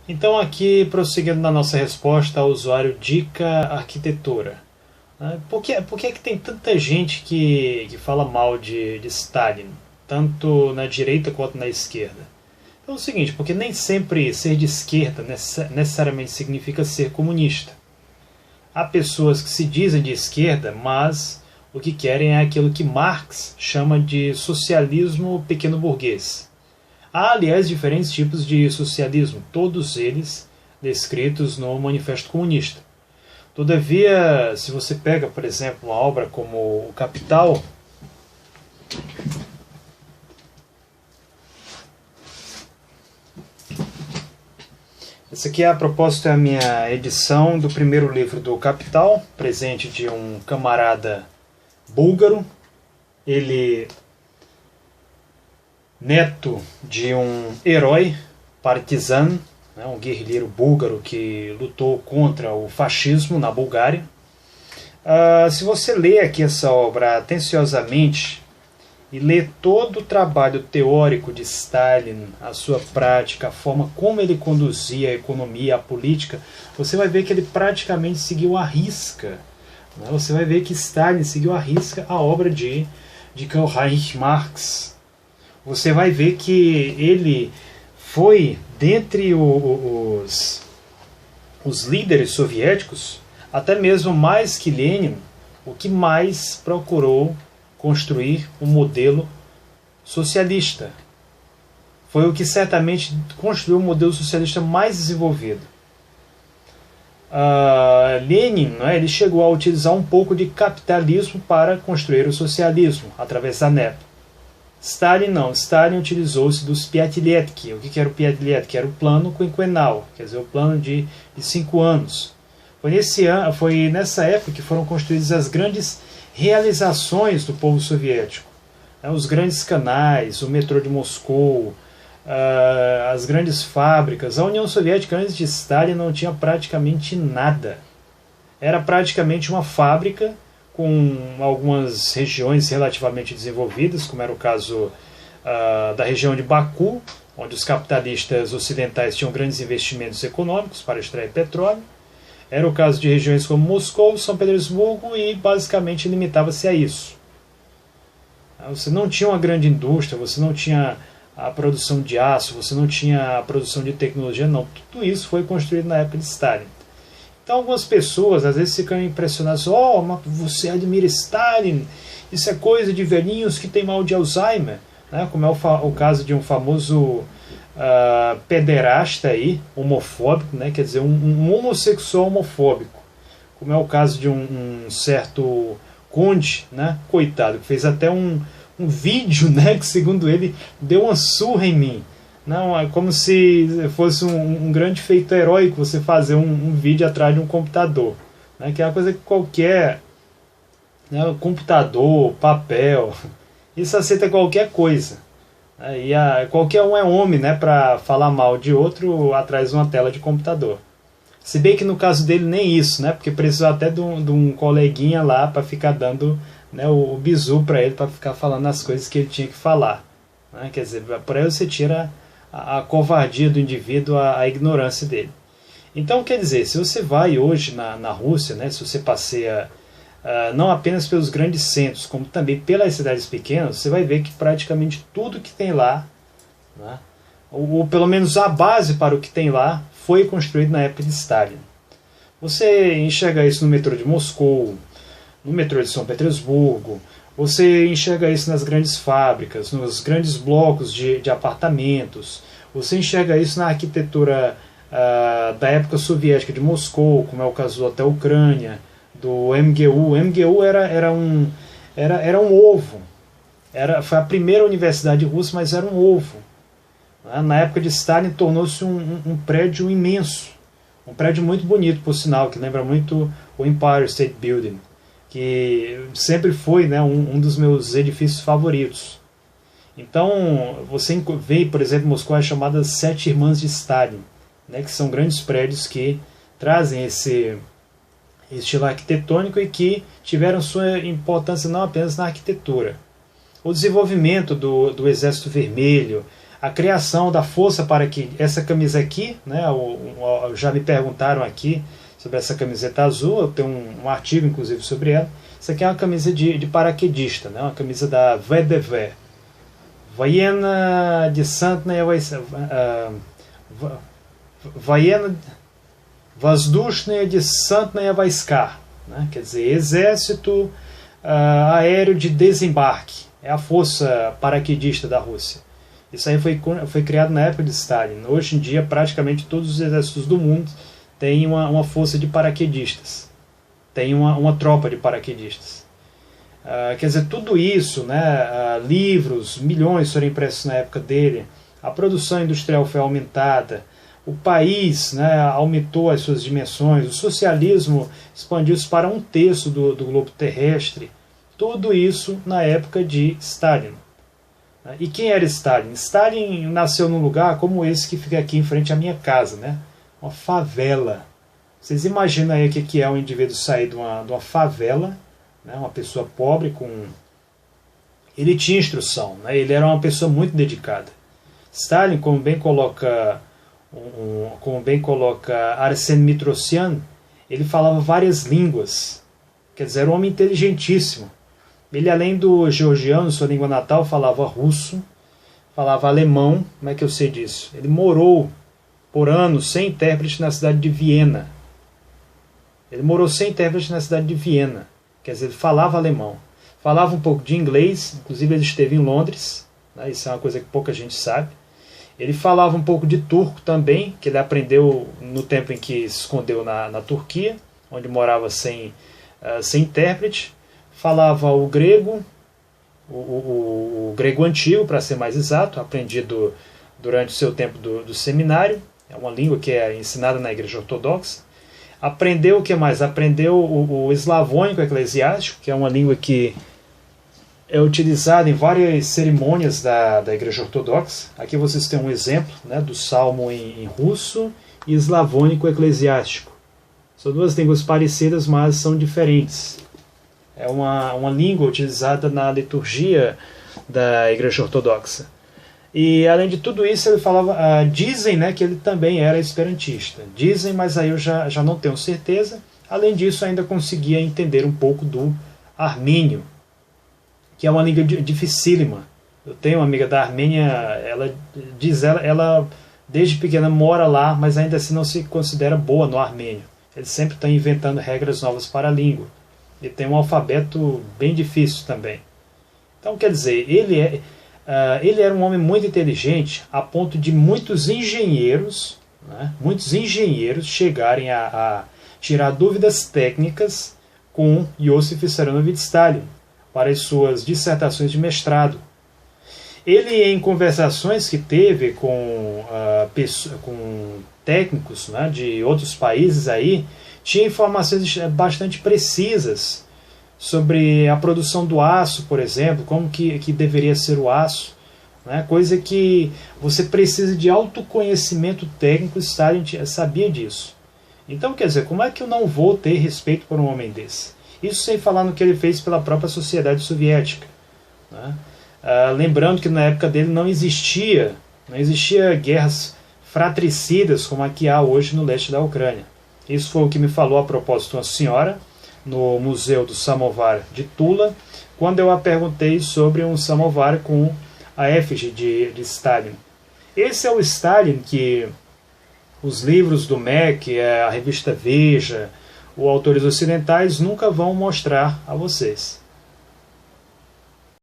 Então aqui, prosseguindo na nossa resposta ao usuário Dica Arquitetura. Por que é que tem tanta gente que fala mal de Stalin, tanto na direita quanto na esquerda? É o seguinte, porque nem sempre ser de esquerda necessariamente significa ser comunista. Há pessoas que se dizem de esquerda, mas o que querem é aquilo que Marx chama de socialismo pequeno burguês. Há, aliás, diferentes tipos de socialismo, todos eles descritos no Manifesto Comunista. Todavia, se você pega, por exemplo, uma obra como O Capital, essa aqui, a propósito, é a minha edição do primeiro livro do Capital, presente de um camarada búlgaro, ele neto de um herói partizan, um guerrilheiro búlgaro que lutou contra o fascismo na Bulgária. Se você lê aqui essa obra atenciosamente e lê todo o trabalho teórico de Stalin, a sua prática, a forma como ele conduzia a economia, a política, você vai ver que ele praticamente seguiu à risca. Você vai ver que Stalin seguiu à risca a obra de Karl Heinrich Marx. Você vai ver que ele foi, dentre os líderes soviéticos, até mesmo mais que Lenin, o que mais procurou construir um modelo socialista. Foi o que certamente construiu o modelo socialista mais desenvolvido. Lenin, ele chegou a utilizar um pouco de capitalismo para construir o socialismo, através da NEP. Stalin não. Stalin utilizou-se dos Piatilietki. O que era o Piatilietki? Era o plano quinquenal, quer dizer, o plano de 5 anos. Foi nessa época que foram construídas as grandes realizações do povo soviético. Os grandes canais, o metrô de Moscou, as grandes fábricas. A União Soviética, antes de Stalin, não tinha praticamente nada. Era praticamente uma fábrica com algumas regiões relativamente desenvolvidas, como era o caso da região de Baku, onde os capitalistas ocidentais tinham grandes investimentos econômicos para extrair petróleo. Era o caso de regiões como Moscou, São Petersburgo, e basicamente limitava-se a isso. Você não tinha uma grande indústria, você não tinha a produção de aço, você não tinha a produção de tecnologia, não. Tudo isso foi construído na época de Stalin. Então algumas pessoas às vezes ficam impressionadas: mas você admira Stalin, isso é coisa de velhinhos que tem mal de Alzheimer, como é o caso de um famoso pederasta aí, homofóbico, quer dizer, um homossexual homofóbico, como é o caso de um certo conde, coitado, que fez até um vídeo, que segundo ele deu uma surra em mim. Não, é como se fosse um grande feito heróico você fazer um vídeo atrás de um computador, que é uma coisa que qualquer computador, papel, isso aceita qualquer coisa. Qualquer um é homem, para falar mal de outro atrás de uma tela de computador. Se bem que no caso dele nem isso, porque precisou até de um coleguinha lá para ficar dando o bizu para ele, para ficar falando as coisas que ele tinha que falar. Quer dizer, por aí você tira a covardia do indivíduo, a ignorância dele. Então, quer dizer, se você vai hoje na Rússia, se você passeia não apenas pelos grandes centros, como também pelas cidades pequenas, você vai ver que praticamente tudo que tem lá, ou pelo menos a base para o que tem lá, foi construído na época de Stalin. Você enxerga isso no metrô de Moscou, no metrô de São Petersburgo, você enxerga isso nas grandes fábricas, nos grandes blocos de apartamentos, você enxerga isso na arquitetura da época soviética de Moscou, como é o caso do Hotel Ucrânia, do MGU. O MGU era um ovo. Foi a primeira universidade russa, mas era um ovo. Na época de Stalin tornou-se um prédio imenso, um prédio muito bonito, por sinal, que lembra muito o Empire State Building, que sempre foi um dos meus edifícios favoritos. Então, você vê, por exemplo, Moscou é chamada Sete Irmãs de Stalin, que são grandes prédios que trazem esse estilo arquitetônico e que tiveram sua importância não apenas na arquitetura. O desenvolvimento do Exército Vermelho, a criação da força para que essa camisa aqui, né, já me perguntaram aqui sobre essa camiseta azul, eu tenho um artigo inclusive sobre ela. Isso aqui é uma camisa de paraquedista, né, uma camisa da VDV, Военная десантная Воздушные десантные войска, né, quer dizer, exército aéreo de desembarque, é a força paraquedista da Rússia. Isso aí foi criado na época de Stalin. Hoje em dia, praticamente todos os exércitos do mundo têm uma força de paraquedistas. Tem uma tropa de paraquedistas. Quer dizer, tudo isso, né, livros, milhões foram impressos na época dele, a produção industrial foi aumentada, o país, né, aumentou as suas dimensões, o socialismo expandiu-se para 1/3 do globo terrestre. Tudo isso na época de Stalin. E quem era Stalin? Stalin nasceu num lugar como esse que fica aqui em frente à minha casa, né? Uma favela. Vocês imaginam aí o que é um indivíduo sair de uma favela, né? Uma pessoa pobre com... Ele tinha instrução, né? Ele era uma pessoa muito dedicada. Stalin, como bem coloca Arsène Mitrosian, ele falava várias línguas. Quer dizer, era um homem inteligentíssimo. Ele, além do georgiano, sua língua natal, falava russo, falava alemão. Como é que eu sei disso? Ele morou por anos sem intérprete na cidade de Viena. Ele morou sem intérprete na cidade de Viena. Quer dizer, ele falava alemão. Falava um pouco de inglês, inclusive ele esteve em Londres, né? Isso é uma coisa que pouca gente sabe. Ele falava um pouco de turco também, que ele aprendeu no tempo em que se escondeu na Turquia, onde morava sem intérprete. Falava o grego, o grego antigo, para ser mais exato, aprendido durante o seu tempo do seminário. É uma língua que é ensinada na Igreja Ortodoxa. Aprendeu o que mais? Aprendeu o eslavônico eclesiástico, que é uma língua que é utilizada em várias cerimônias da Igreja Ortodoxa. Aqui vocês têm um exemplo, né, do salmo em russo e eslavônico eclesiástico. São duas línguas parecidas, mas são diferentes. É uma língua utilizada na liturgia da Igreja Ortodoxa. E, além de tudo isso, ele falava... dizem, né, que ele também era esperantista. Dizem, mas aí eu já não tenho certeza. Além disso, ainda conseguia entender um pouco do armênio, que é uma língua dificílima. Eu tenho uma amiga da Armênia, ela desde pequena mora lá, mas ainda assim não se considera boa no armênio. Eles sempre estão inventando regras novas para a língua. E tem um alfabeto bem difícil também. Então, quer dizer, ele era um homem muito inteligente, a ponto de muitos engenheiros chegarem a tirar dúvidas técnicas com Iosif Vissarionovich Stalin para as suas dissertações de mestrado. Ele, em conversações que teve com técnicos, né, de outros países aí, tinha informações bastante precisas sobre a produção do aço, por exemplo, como que deveria ser o aço, né, coisa que você precisa de autoconhecimento técnico. Stalin sabia disso. Então, quer dizer, como é que eu não vou ter respeito por um homem desse? Isso sem falar no que ele fez pela própria sociedade soviética, né? Lembrando que na época dele não existia guerras fratricidas como a que há hoje no leste da Ucrânia. Isso foi o que me falou a propósito uma senhora no Museu do Samovar de Tula, quando eu a perguntei sobre um samovar com a efígie de Stalin. Esse é o Stalin que os livros do MEC, a revista Veja, ou autores ocidentais nunca vão mostrar a vocês.